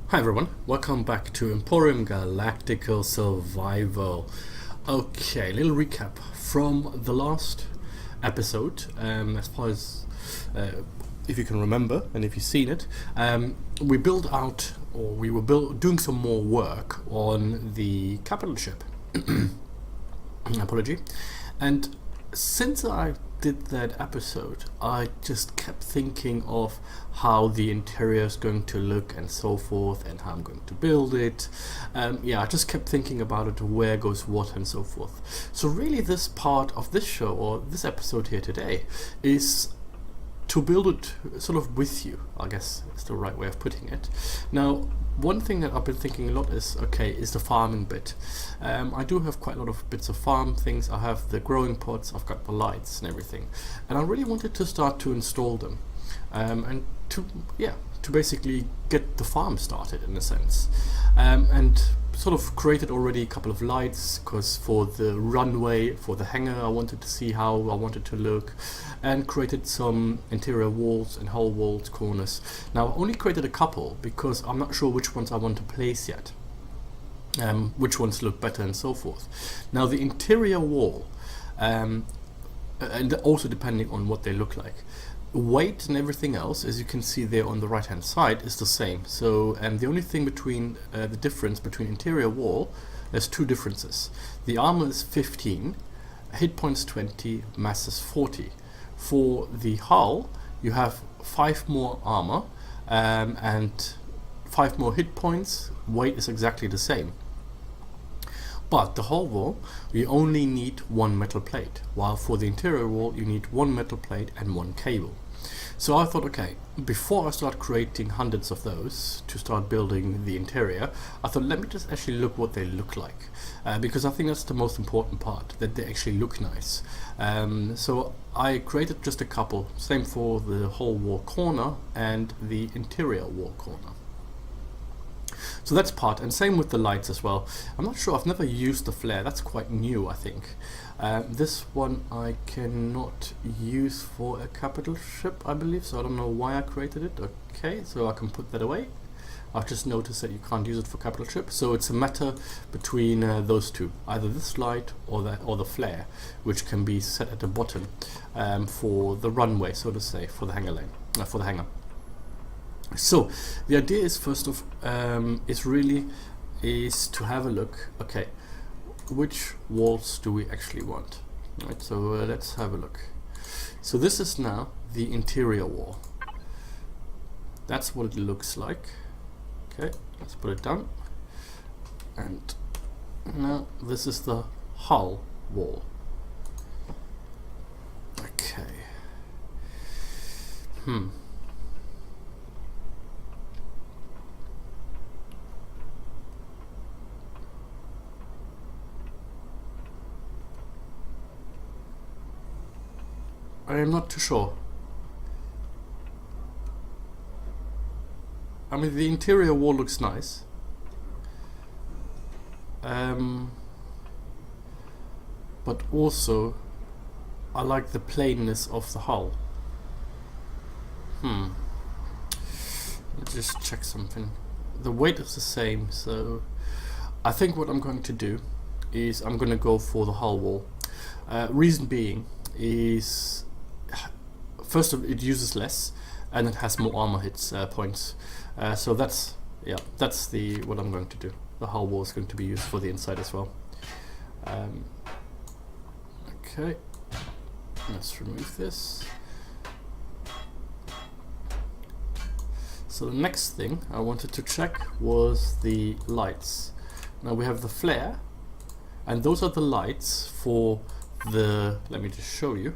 Hi everyone, welcome back to Empyrion Galactic Survival. Okay, little recap from the last episode. As far as if you can remember and if you've seen it, we built out, or we were doing some more work on the capital ship. Apology. And since I did that episode, I just kept thinking of how the interior is going to look and so forth, and how I'm going to build it. I just kept thinking about it, where goes what and so forth. So really this part of this show, or this episode here today, is to build it sort of with you, I guess is the right way of putting it. Now, one thing that I've been thinking a lot is the farming bit. I do have quite a lot of bits of farm things. I have the growing pots, I've got the lights and everything. And I really wanted to start to install them. And to basically get the farm started in a sense. And sort of created already a couple of lights, because for the runway, for the hangar, I wanted to see how I wanted to look, and created some interior walls and hull walls, corners. Now I only created a couple because I'm not sure which ones I want to place yet, which ones look better and so forth. Now the interior wall, and also depending on what they look like, weight and everything else, as you can see there on the right hand side, is the same. So the only thing between the difference between interior wall, there's two differences. The armor is 15, hit points 20, mass is 40. For the hull you have 5 more armor and 5 more hit points. Weight is exactly the same. But the hull wall, you only need 1 metal plate, while for the interior wall you need 1 metal plate and 1 cable. So I thought, okay, before I start creating hundreds of those to start building the interior, I thought let me just actually look what they look like, because I think that's the most important part, that they actually look nice. So I created just a couple, same for the hull wall corner and the interior wall corner. So that's part, and same with the lights as well. I'm not sure, I've never used the flare, that's quite new I think. This one I cannot use for a capital ship, I believe, so I don't know why I created it. Okay, so I can put that away. I've just noticed that you can't use it for capital ship, so it's a matter between those two, either this light or the flare, which can be set at the bottom for the runway, so to say, for the hangar lane, for the hangar. So the idea is first of is to have a look. Okay, which walls do we actually want? Right. So let's have a look. So this is now the interior wall. That's what it looks like. Okay, let's put it down. And now this is the hull wall. Okay. I am not too sure. I mean, the interior wall looks nice. But also, I like the plainness of the hull. Let's just check something. The weight is the same, so I think what I'm going to do is I'm going to go for the hull wall. Reason being is, first of all, it uses less, and it has more armor hits points. So that's what I'm going to do. The hull wall is going to be used for the inside as well. Okay, let's remove this. So the next thing I wanted to check was the lights. Now we have the flare, and those are the lights for the, let me just show you.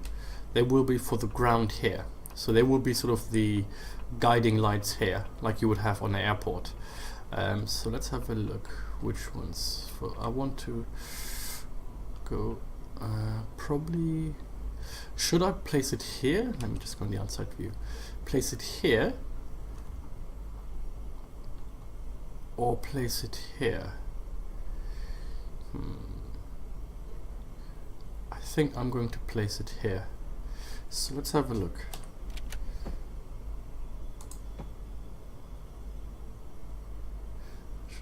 They will be for the ground here. So they will be sort of the guiding lights here, like you would have on an airport. So let's have a look which ones. I want to go, probably, should I place it here? Let me just go on the outside view. Place it here, or place it here. I think I'm going to place it here. So let's have a look.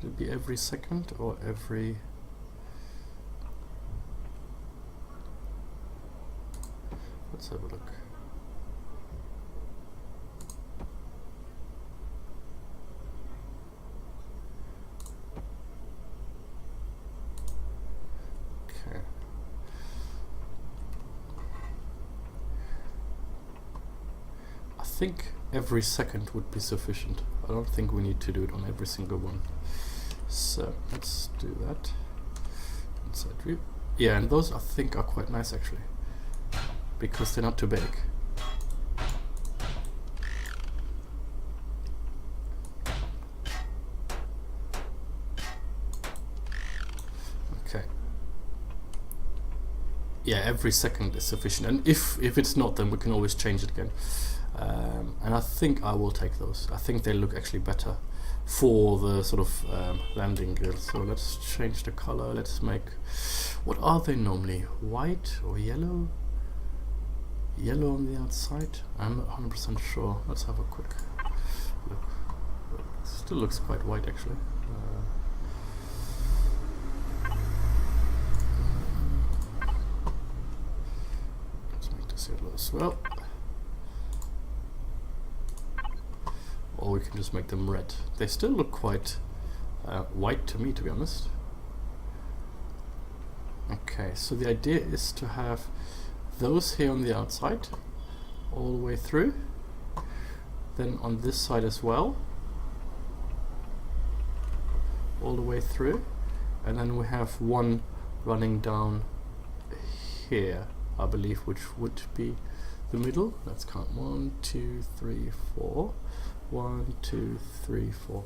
Should it be every second or every... Let's have a look. Okay. I think every second would be sufficient. I don't think we need to do it on every single one. So let's do that. Inside view. Yeah, and those I think are quite nice actually, because they're not too big. Okay. Yeah, every second is sufficient, and if it's not, then we can always change it again. And I think I will take those. I think they look actually better for the sort of landing gear. So let's change the color. Let's make, what are they normally? White or yellow? Yellow on the outside? I'm not 100% sure. Let's have a quick look. It still looks quite white actually. Let's make this yellow as well. Or we can just make them red. They still look quite white to me, to be honest. Okay, so the idea is to have those here on the outside all the way through, then on this side as well all the way through, and then we have one running down here, I believe, which would be the middle. Let's count 1, 2, 3, 4. 1, 2, 3, 4.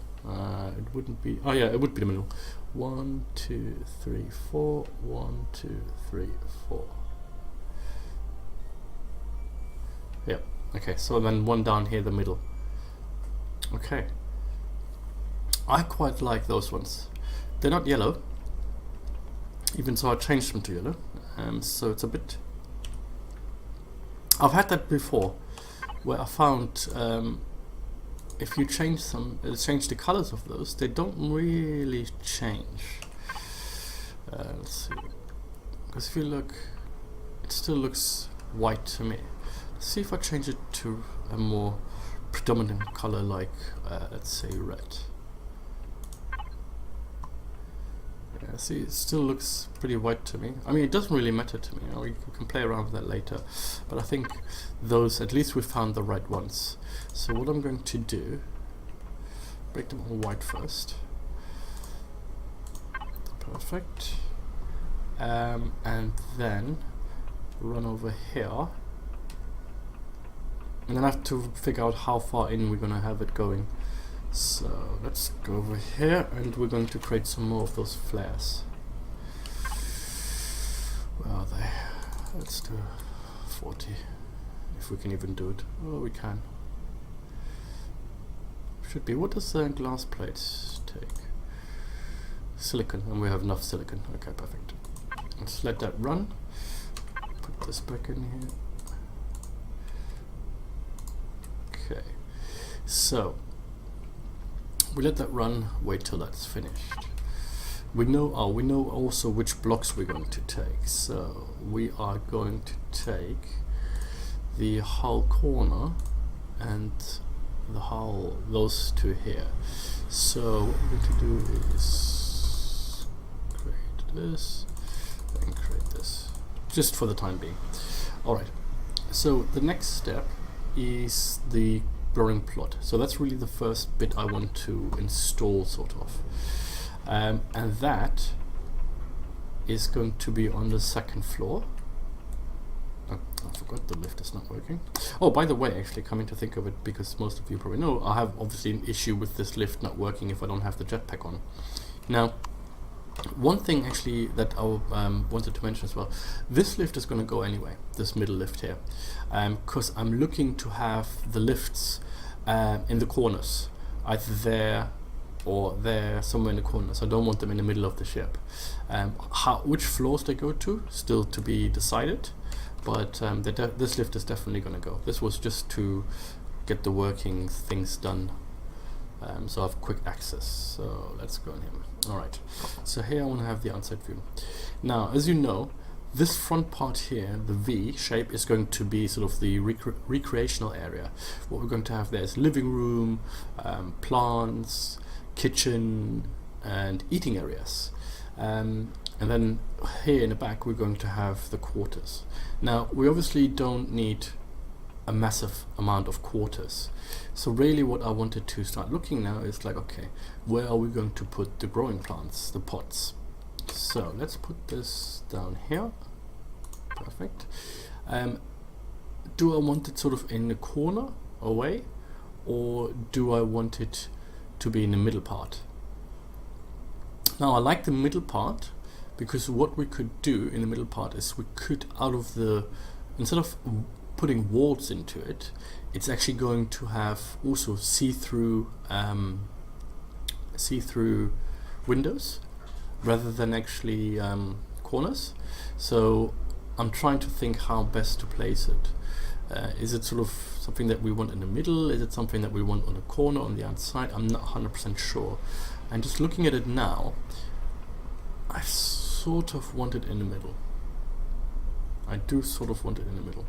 It wouldn't be. Oh yeah, it would be the middle. 1, 2, 3, 4. 1, 2, 3, 4. Yep. Okay. So then one down here, the middle. Okay. I quite like those ones. They're not yellow. Even so, I changed them to yellow. So it's a bit. I've had that before, where I found. If you change the colors of those, they don't really change. Let's see, because if you look, it still looks white to me. Let's see if I change it to a more predominant color, like let's say red. Yeah, see, it still looks pretty white to me. I mean, it doesn't really matter to me. You know, we can play around with that later. But I think those, at least we found the right ones. So what I'm going to do, break them all white first. Perfect. And then run over here. And then I have to figure out how far in we're going to have it going. So let's go over here, and we're going to create some more of those flares. Where are they? Let's do 40, if we can even do it. Oh, we can. Should be. What does the glass plates take? Silicon, and we have enough silicon. Okay, perfect. Let's let that run. Put this back in here. Okay, so we let that run, wait till that's finished. We know also which blocks we're going to take. So we are going to take the hull corner and the hull, those two here. So what we're going to do is create this and create this, just for the time being. Alright, so the next step is the blurring plot. So that's really the first bit I want to install, sort of. And that is going to be on the second floor. Oh, I forgot the lift is not working. Oh, by the way, actually, coming to think of it, because most of you probably know, I have obviously an issue with this lift not working if I don't have the jetpack on. Now, one thing actually that I wanted to mention as well, this lift is going to go anyway, this middle lift here, because I'm looking to have the lifts in the corners, either there or there, somewhere in the corners. I don't want them in the middle of the ship. Which floors they go to, still to be decided, but this lift is definitely going to go. This was just to get the working things done so I have quick access. So let's go in here. All right, so here I want to have the outside view. Now, as you know, this front part here, the V shape, is going to be sort of the recreational area. What we're going to have there is living room, plants, kitchen, and eating areas. And then here in the back we're going to have the quarters. Now, we obviously don't need a massive amount of quarters. So really what I wanted to start looking now is like, okay, where are we going to put the growing plants, the pots? So let's put this down here. Perfect. Do I want it sort of in the corner away, or do I want it to be in the middle part? Now, I like the middle part because what we could do in the middle part is we could, instead of putting walls into it, it's actually going to have also see-through windows rather than actually corners. So I'm trying to think how best to place it. Is it sort of something that we want in the middle? Is it something that we want on a corner, on the outside? I'm not 100% sure. And just looking at it now, I sort of want it in the middle. I do sort of want it in the middle.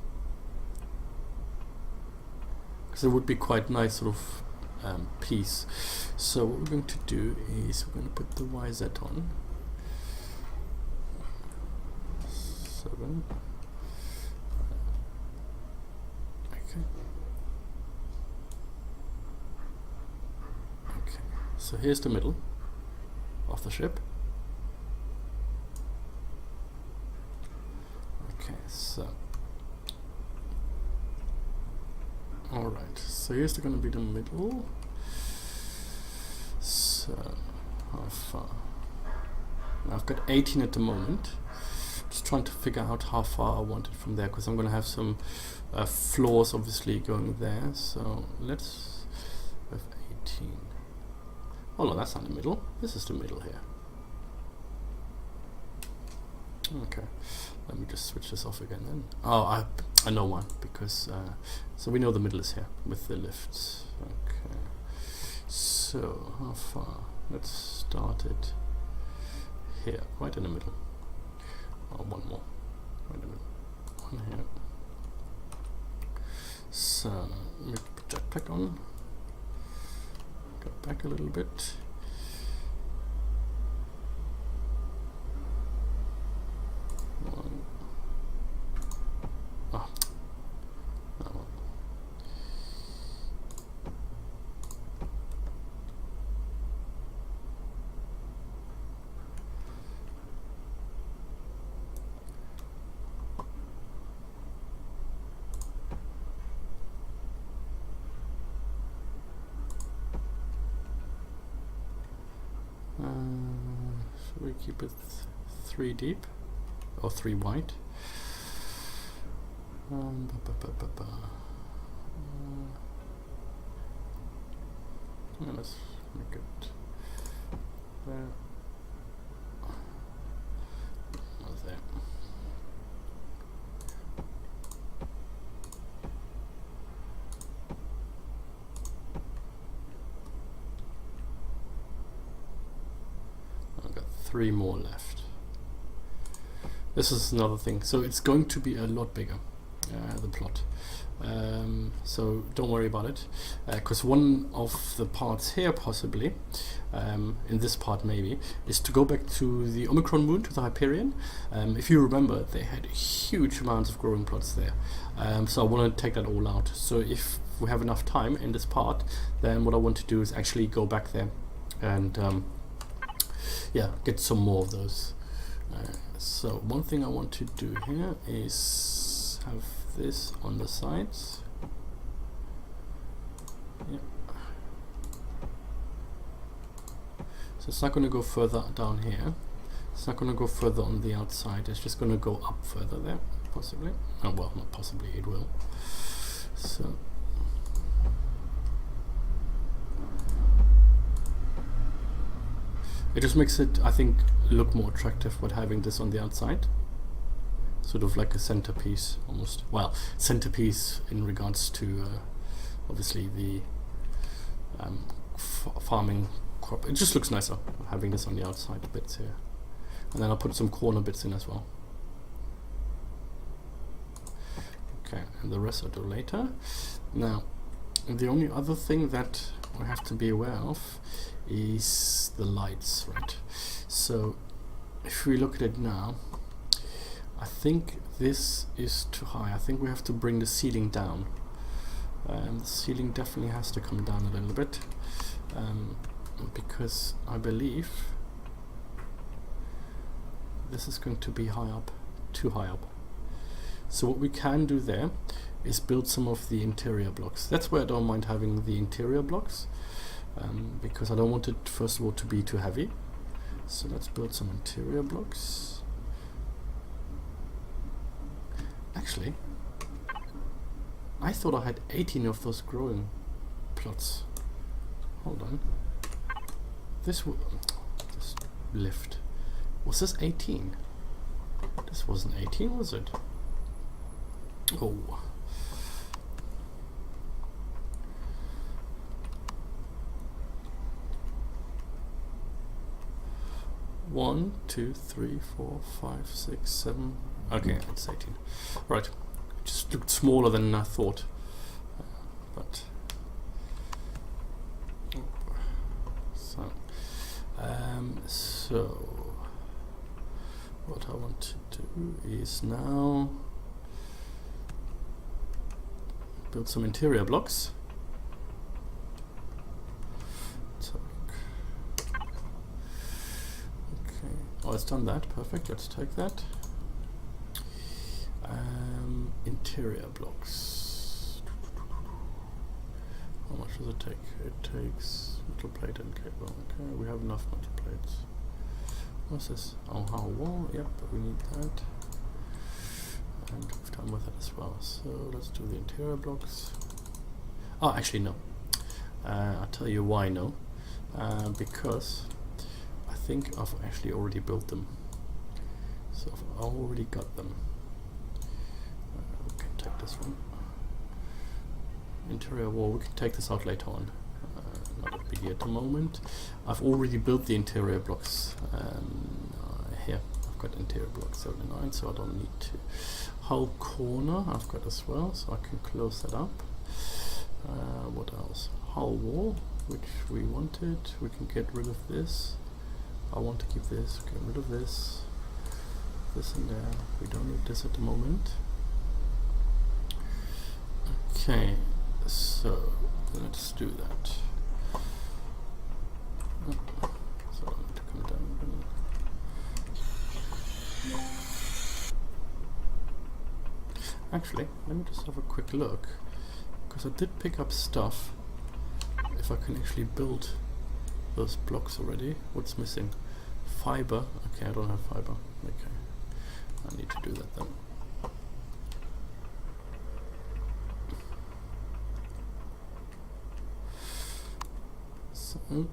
Because it would be quite nice sort of piece. So what we're going to do is we're going to put the YZ on. 7. Okay. Okay. So here's the middle of the ship. Okay, so alright, so here's going to be the middle. So how far? Now I've got 18 at the moment. Just trying to figure out how far I want it from there, because I'm going to have some floors obviously going there. So let's have 18. Oh no, that's not the middle. This is the middle here. Okay, let me just switch this off again then. Oh, I know one, because so we know the middle is here with the lifts. Okay, so how far? Let's start it here, right in the middle. Oh, one more, right in the middle. One here. So let me put jetpack on. Go back a little bit. One. Oh. That one. Should we keep it 3 deep or 3 wide? Let's make it there. There. I've got 3 more left. This is another thing. So it's going to be a lot bigger, the plot. So don't worry about it, because one of the parts here possibly, in this part maybe, is to go back to the Omicron moon, to the Empyrion. If you remember, they had huge amounts of growing plots there. So I want to take that all out. So if we have enough time in this part, then what I want to do is actually go back there and yeah, get some more of those. So one thing I want to do here is have this on the sides. Yep. So it's not going to go further down here. It's not going to go further on the outside. It's just going to go up further there, possibly. Oh, well, not possibly, it will. So it just makes it, I think, look more attractive with having this on the outside. Sort of like a centerpiece, almost. Well, centerpiece in regards to obviously the farming crop. It just looks nicer having this on the outside bits here. And then I'll put some corner bits in as well. Okay, and the rest I'll do later. Now, the only other thing that I have to be aware of is the lights, right? So if we look at it now, I think this is too high. I think we have to bring the ceiling down. The ceiling definitely has to come down a little bit, because I believe this is going to be high up, too high up. So what we can do there is build some of the interior blocks. That's where I don't mind having the interior blocks, because I don't want it, first of all, to be too heavy. So let's build some interior blocks. Actually, I thought I had 18 of those growing plots. Hold on. This lift. Was this 18? This wasn't 18, was it? Oh. One, two, three, 4, 5, 6, 7. Okay, it's 18. Right. Just looked smaller than I thought. But so what I want to do is now build some interior blocks. Let's have a look. Okay. Oh, it's done that. Perfect. Let's take that. Interior blocks. How much does it take? It takes metal plate and cable. Okay, we have enough metal plates. What's this? Oh, how wall? Yep, we need that. And we've done with that as well. So let's do the interior blocks. Oh, actually no. I'll tell you why no. Because I think I've actually already built them. So I've already got them. This one. Interior wall, we can take this out later on. Not a biggie at the moment. I've already built the interior blocks here. I've got interior blocks 79, so I don't need to. Hull corner I've got as well, so I can close that up. What else? Hull wall, which we wanted. We can get rid of this. I want to keep this. Get rid of this. This and there. We don't need this at the moment. Okay, so let's do that. So I need to come down. Actually, let me just have a quick look, because I did pick up stuff. If I can actually build those blocks already. What's missing? Fiber. Okay, I don't have fiber. Okay, I need to do that then. Oh.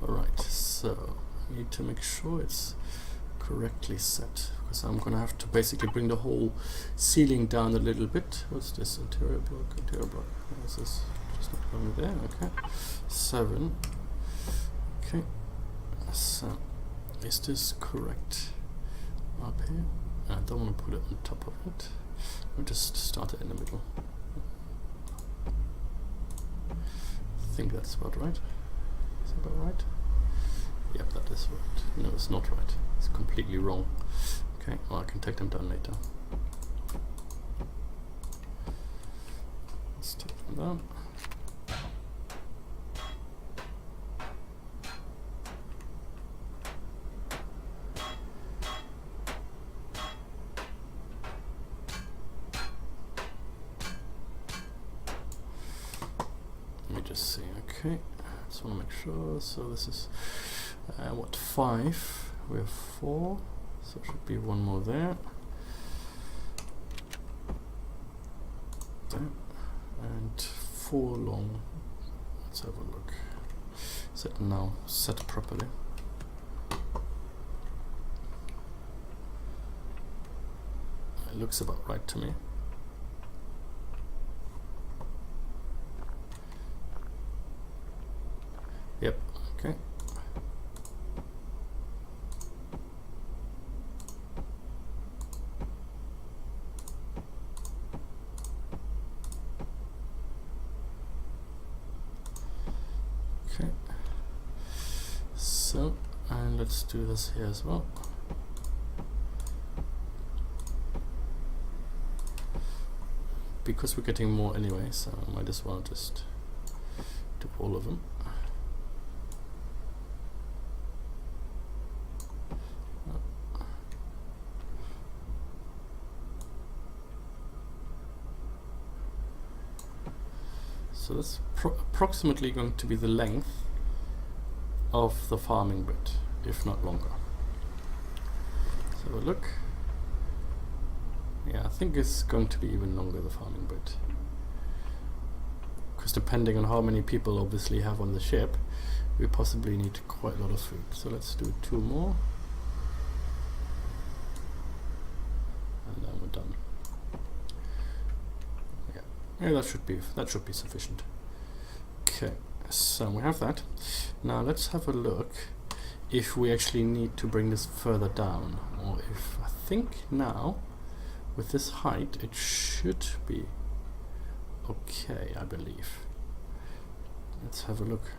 Alright, so I need to make sure it's correctly set, because I'm gonna have to basically bring the whole ceiling down a little bit. What's this? Interior block, interior block. What's this? Just not going there. Okay, 7. Okay, so is this correct up here? I don't want to put it on top of it. We'll just start it in the middle. I think that's about right. Is that about right? Yep, that is right. No, it's not right. It's completely wrong. Okay, well, I can take them down later. Let's take them down. See, okay, just want to make sure. So this is what, 5? We have 4, so should be one more there. And 4 long. Let's have a look. Set now, set properly. It looks about right to me. Yep, okay. Okay. So, and let's do this here as well. Because we're getting more anyway, so I might as well just do all of them. So that's approximately going to be the length of the farming bit, if not longer. So look. Yeah, I think it's going to be even longer, the farming bit. Because depending on how many people obviously have on the ship, we possibly need quite a lot of food. So let's do 2 more. And then we're done. Yeah, that should be sufficient. Okay, so we have that. Now let's have a look if we actually need to bring this further down, or if I think now with this height it should be okay, I believe. Let's have a look.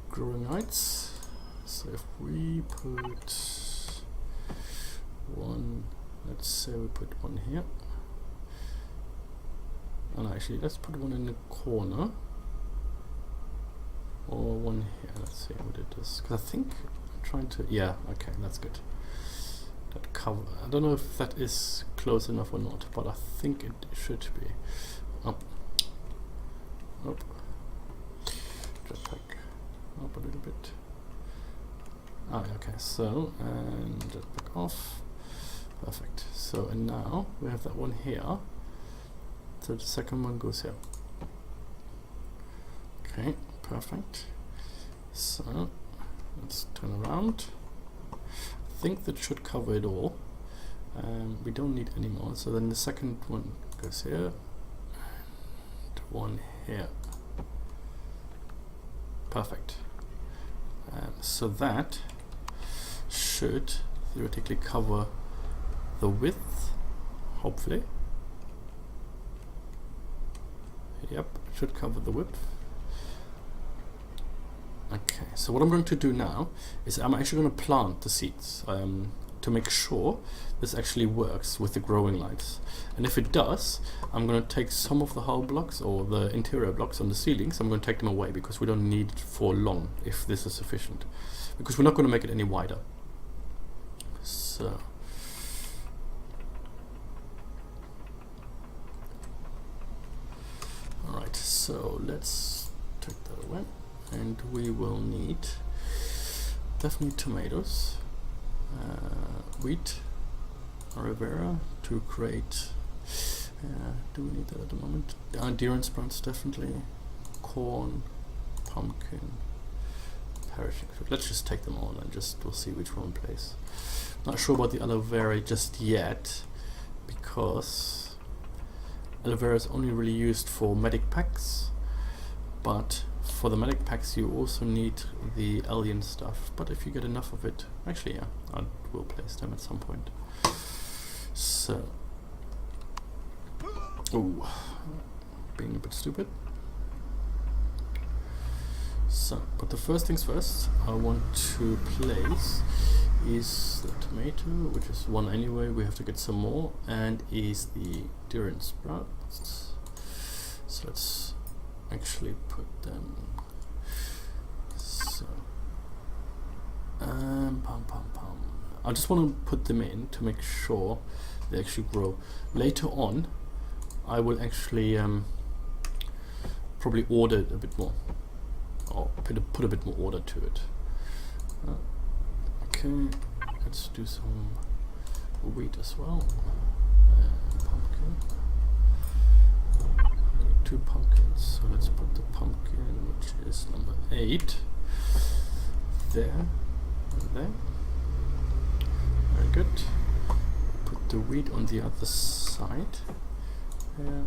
Growing heights. So if we put one, let's say we put one here. And actually, let's put one in the corner, or one here. Let's see what it is. Because I think I'm trying to. Yeah, okay, that's good. That cover. I don't know if that is close enough or not, but I think it should be. Up, up, jetpack, up a little bit. Ah, okay. So and jetpack off. Perfect. So and now we have that one here. So the second one goes here. Okay, perfect. So let's turn around. I think that should cover it all. We don't need any more. So then the second one goes here, and one here. Perfect. So that should theoretically cover the width, hopefully. Yep, it should cover the width. Okay, so what I'm going to do now is I'm actually going to plant the seeds to make sure this actually works with the growing lights. And if it does, I'm going to take some of the hull blocks or the interior blocks on the ceilings. I'm going to take them away because we don't need it for long if this is sufficient. Because we're not going to make it any wider. So alright, so let's take that away, and we will need definitely tomatoes, wheat, aloe vera to create, do we need that at the moment? Deer sprouts definitely, corn, pumpkin, perishing fruit. Let's just take them all and we'll see which one plays. Not sure about the aloe vera just yet, because aloe vera is only really used for medic packs, but for the medic packs you also need the alien stuff. But if you get enough of it, actually yeah, I will place them at some point. So, oh, being a bit stupid. So, but the first things first, I want to place is the tomato, which is one anyway, we have to get some more, and is the deer sprouts. So let's actually put them. So, I just want to put them in to make sure they actually grow. Later on, I will actually probably order it a bit more, or put a bit more order to it. Okay, let's do some wheat as well. Pumpkin. I need 2 pumpkins, so let's put the pumpkin, which is number 8, there and there. Very good. Put the wheat on the other side. Here,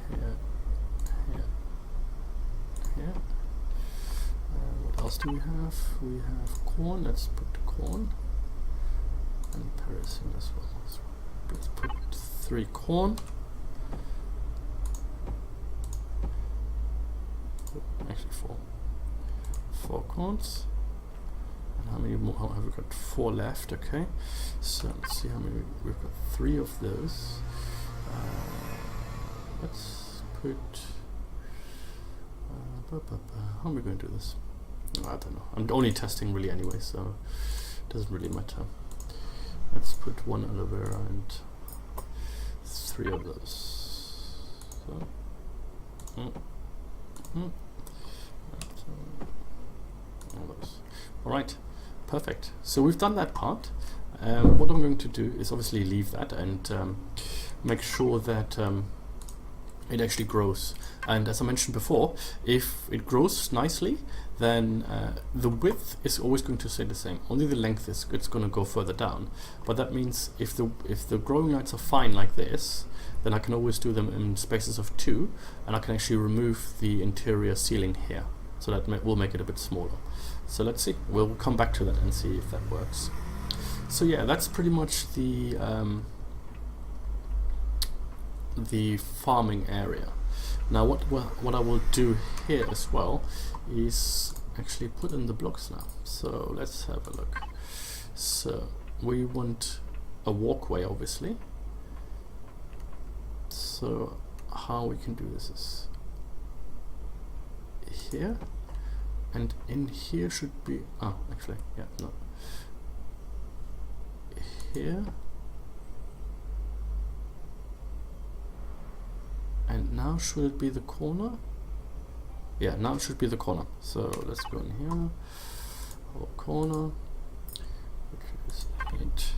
here, here, here. else do we have? We have corn. Let's put corn. And paraffin as well. So let's put 3 corn. Actually 4. 4 corns. And how many more have we got? 4 left. Okay. So let's see how many we've got. 3 of those. Let's put. How am I going to do this? I don't know. I'm only testing really anyway, so it doesn't really matter. Let's put 1 aloe vera and 3 of those. So, all those. All right, perfect. So we've done that part. What I'm going to do is obviously leave that and make sure that it actually grows. And as I mentioned before, if it grows nicely, then the width is always going to stay the same. Only the length is it's going to go further down. But that means if the growing lights are fine like this, then I can always do them in spaces of 2, and I can actually remove the interior ceiling here. So that will make it a bit smaller. So let's see. We'll come back to that and see if that works. So yeah, that's pretty much the farming area. Now what I will do here as well is actually put in the blocks now. So let's have a look. So we want a walkway, obviously. So how we can do this is here, and in here should be actually here. And now should it be the corner? Yeah, now it should be the corner. So let's go in here. Whole corner. Which is 8.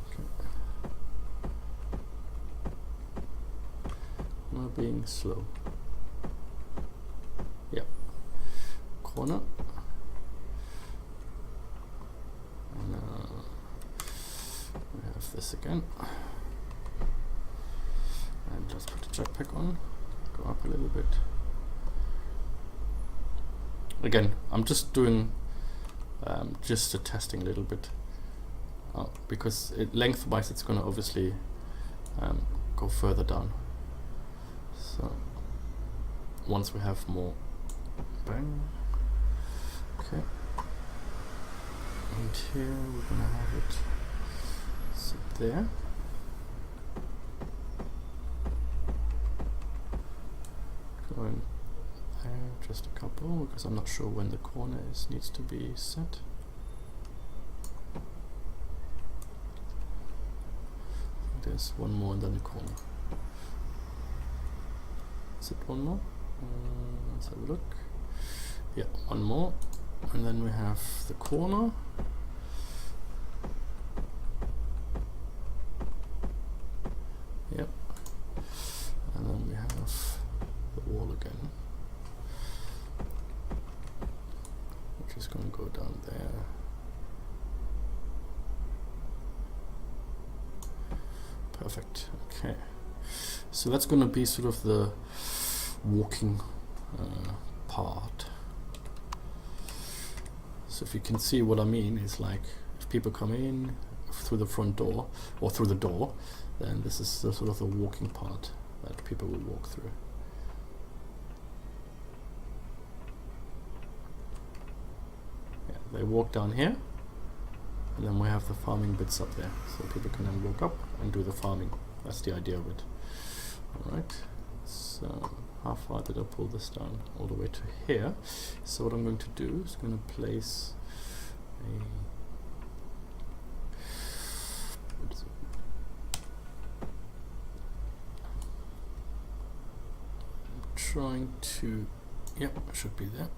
Okay. Now being slow. Yeah. Corner. And now we have this again. And let's put the jetpack on, go up a little bit. Again, I'm just doing just a testing a little bit because lengthwise it's going to obviously go further down. So once we have more, bang. Okay. And here we're going to have it sit there. Going there, just a couple, because I'm not sure when the corner needs to be set. There's one more and then the corner. Is it one more? Let's have a look. Yeah, one more, and then we have the corner. Yep, and then we have the wall again, which is going to go down there. Perfect. Okay, so that's going to be sort of the walking part. So if you can see what I mean, is like if people come in through the front door or through the door, then this is the sort of the walking part that people will walk through. Yeah, they walk down here, and then we have the farming bits up there, so people can then walk up and do the farming. That's the idea of it. Alright, so how far did I pull this down? All the way to here. So what I'm going to do is going to place a trying to, yep, should be there.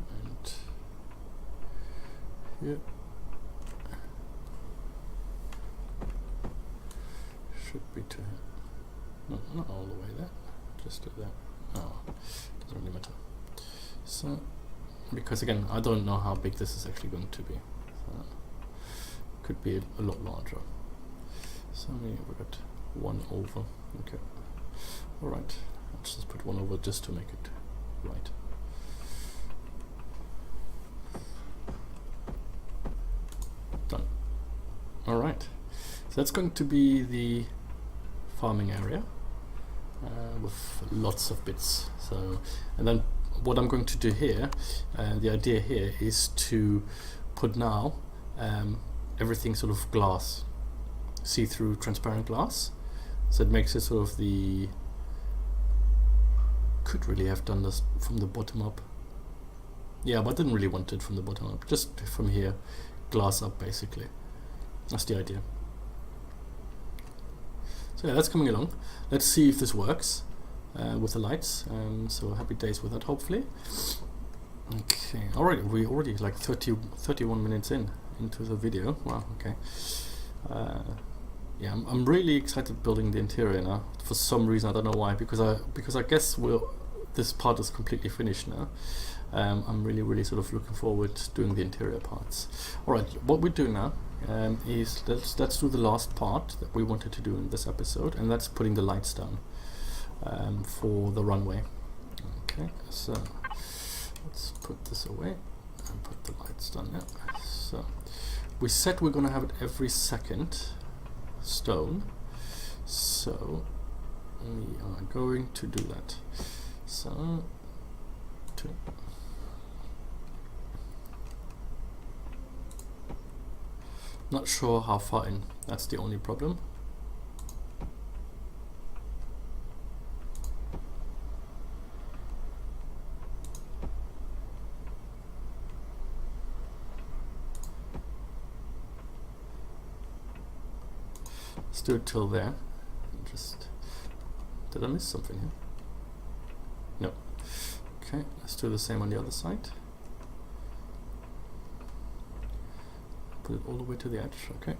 And here should be to, no, not all the way there, just to that. Oh, doesn't really matter. So, because again, I don't know how big this is actually going to be. So, could be a lot larger. So we got 1 over. Okay. All right. Let's just put one over just to make it right. Done. Alright, so that's going to be the farming area with lots of bits. So, and then what I'm going to do here, the idea here is to put now everything sort of glass, see-through transparent glass, so it makes it sort of the, could really have done this from the bottom up, yeah, but I didn't really want it from the bottom up, just from here, glass up basically. That's the idea. So yeah, that's coming along. Let's see if this works with the lights. So happy days with that, hopefully. Okay, alright, we're already like 31 minutes into the video. Wow, okay. Yeah, I'm really excited building the interior now. For some reason, I don't know why, because I guess this part is completely finished now. I'm really sort of looking forward to doing the interior parts. Alright, what we do now is let's do the last part that we wanted to do in this episode, and that's putting the lights down for the runway. Okay, so let's put this away and put the lights down now. So we said we're going to have it every second stone, so we are going to do that. So 2. Not sure how far in, that's the only problem. Let's do it till there. Just, did I miss something here? No. Okay, let's do the same on the other side. Put it all the way to the edge, okay.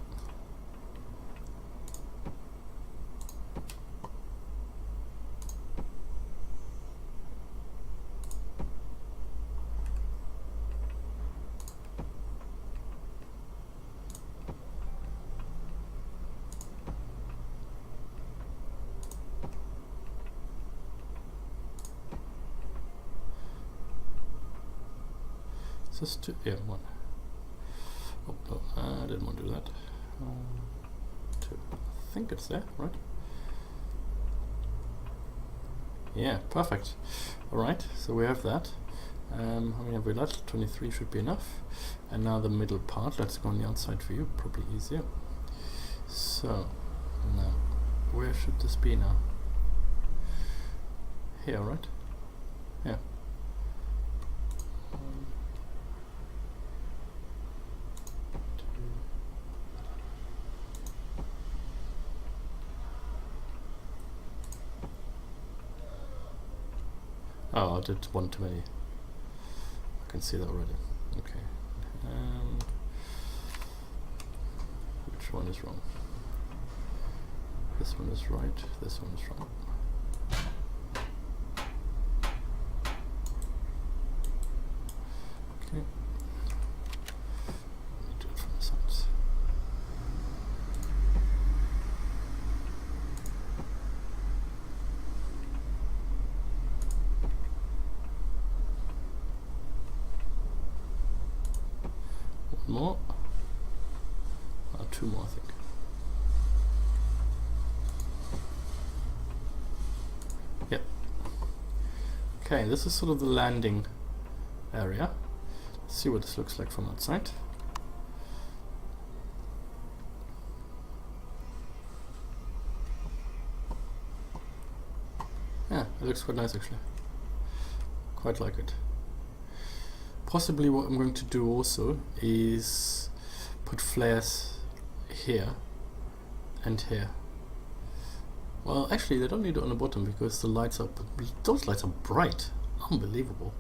Just two, yeah, 1. Oh, no, I didn't want to do that. 2. I think it's there, right? Yeah, perfect. Alright, so we have that. How many have we left? 23 should be enough. And now the middle part, let's go on the outside for you, probably easier. So, now, where should this be now? Here, right? Yeah. Oh, I did one too many. I can see that already. Okay. Which one is wrong? This one is right. This one is wrong. Okay. Do it from the sides. More. 2 more, I think. Yep. Okay, this is sort of the landing area. Let's see what this looks like from outside. Yeah, it looks quite nice actually. Quite like it. Possibly what I'm going to do also is put flares here and here. Well, actually they don't need it on the bottom because the lights are, those lights are bright, unbelievable.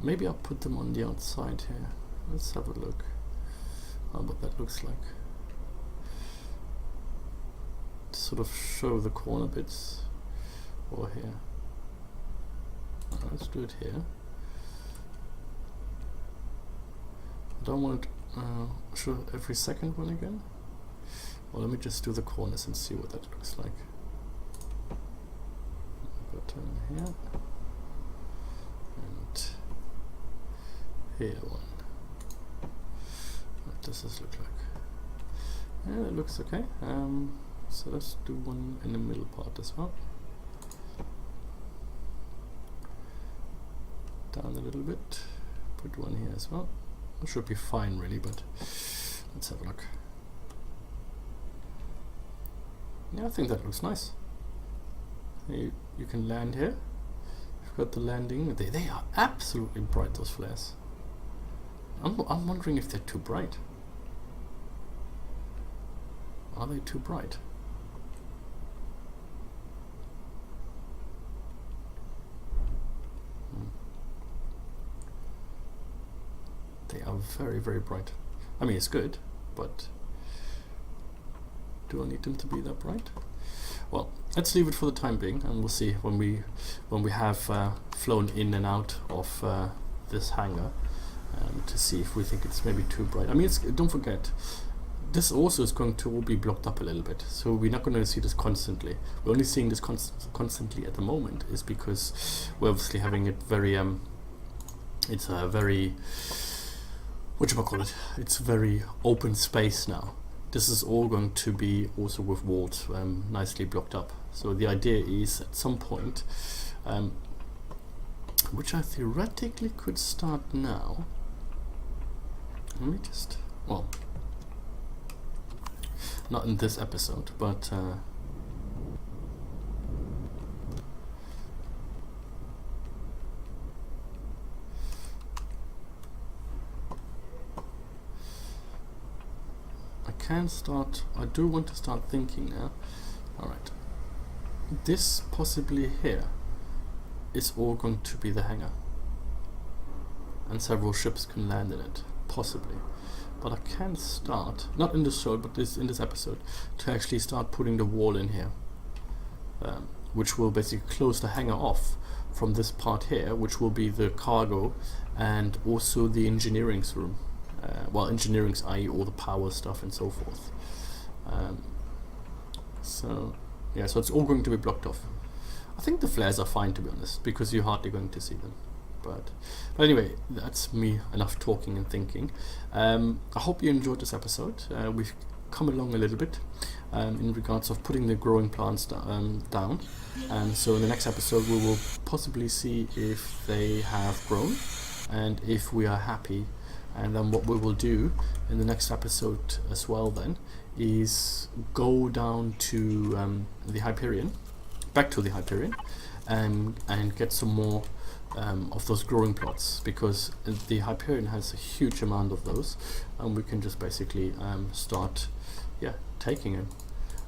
Maybe I'll put them on the outside here. Let's have a look what that looks like. To sort of show the corner bits, or here. Let's do it here. I don't want to show every second one again. Well, let me just do the corners and see what that looks like. bottom here, and here one. What does this look like? Yeah, it looks okay. So let's do one in the middle part as well. Down a little bit. Put one here as well. It should be fine really, but let's have a look. Yeah, I think that looks nice. You can land here. You've got the landing. They are absolutely bright, those flares. I'm wondering if they're too bright. Are they too bright? They are very, very bright. I mean, it's good, but do I need them to be that bright? Well, let's leave it for the time being, and we'll see when we have flown in and out of this hangar to see if we think it's maybe too bright. I mean, don't forget, this also is going to all be blocked up a little bit, so we're not going to see this constantly. We're only seeing this constantly at the moment is because we're obviously having it very it's a very, it's very open space now. This is all going to be also with walls nicely blocked up. So the idea is at some point, which I theoretically could start now. Let me just, well, not in this episode, but I do want to start thinking now. Alright, this possibly here is all going to be the hangar, and several ships can land in it, possibly. But I can start, not in this show, but in this episode, to actually start putting the wall in here, which will basically close the hangar off from this part here, which will be the cargo and also the engineering's room. Well, engineering's, i.e. all the power stuff and so forth. So yeah, so it's all going to be blocked off. I think the flares are fine, to be honest, because you're hardly going to see them. But anyway, that's me enough talking and thinking. I hope you enjoyed this episode. We've come along a little bit in regards of putting the growing plants down. And so in the next episode we will possibly see if they have grown and if we are happy. And then what we will do in the next episode as well then is go down to the Empyrion, back to the Empyrion, and get some more of those growing plots, because the Empyrion has a huge amount of those, and we can just basically start taking them.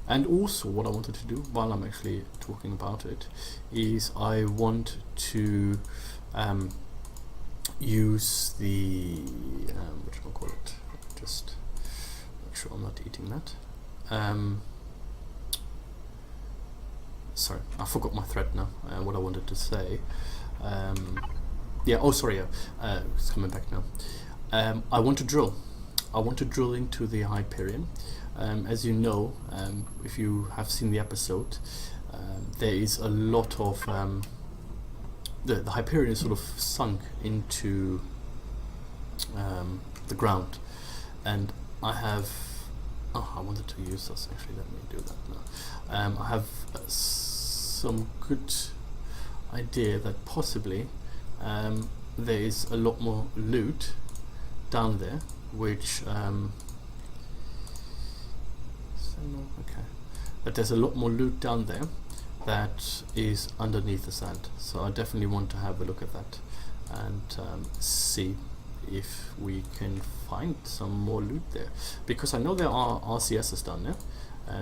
And also what I wanted to do while I'm actually talking about it is I want to use the whatchamacallit, just make sure I'm not eating that. Sorry, I forgot my thread now, what I wanted to say. It's coming back now. I want to drill into the Empyrion. As you know, if you have seen the episode, there is a lot of the Empyrion is sort of sunk into the ground, and I wanted to use this actually. Let me do that now. I have some good idea that possibly there is a lot more loot down there, which that there's a lot more loot down there that is underneath the sand. So I definitely want to have a look at that and see if we can find some more loot there, because I know there are RCSs down there,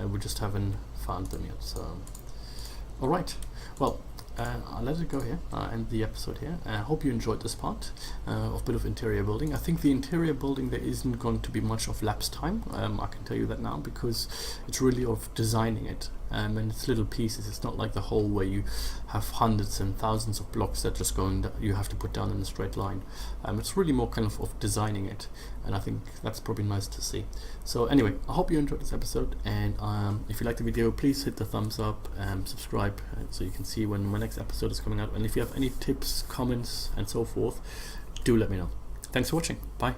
we just haven't found them yet. So alright, well, I'll let it go here, end the episode here. I hope you enjoyed this part of a bit of interior building. I think the interior building, there isn't going to be much of lapse time, I can tell you that now, because it's really of designing it and it's little pieces. It's not like the whole where you have hundreds and thousands of blocks that just going you have to put down in a straight line. It's really more kind of designing it, and I think that's probably nice to see. So anyway, I hope you enjoyed this episode, and if you like the video, please hit the thumbs up and subscribe so you can see when my next episode is coming out. And if you have any tips, comments and so forth, do let me know. Thanks for watching. Bye.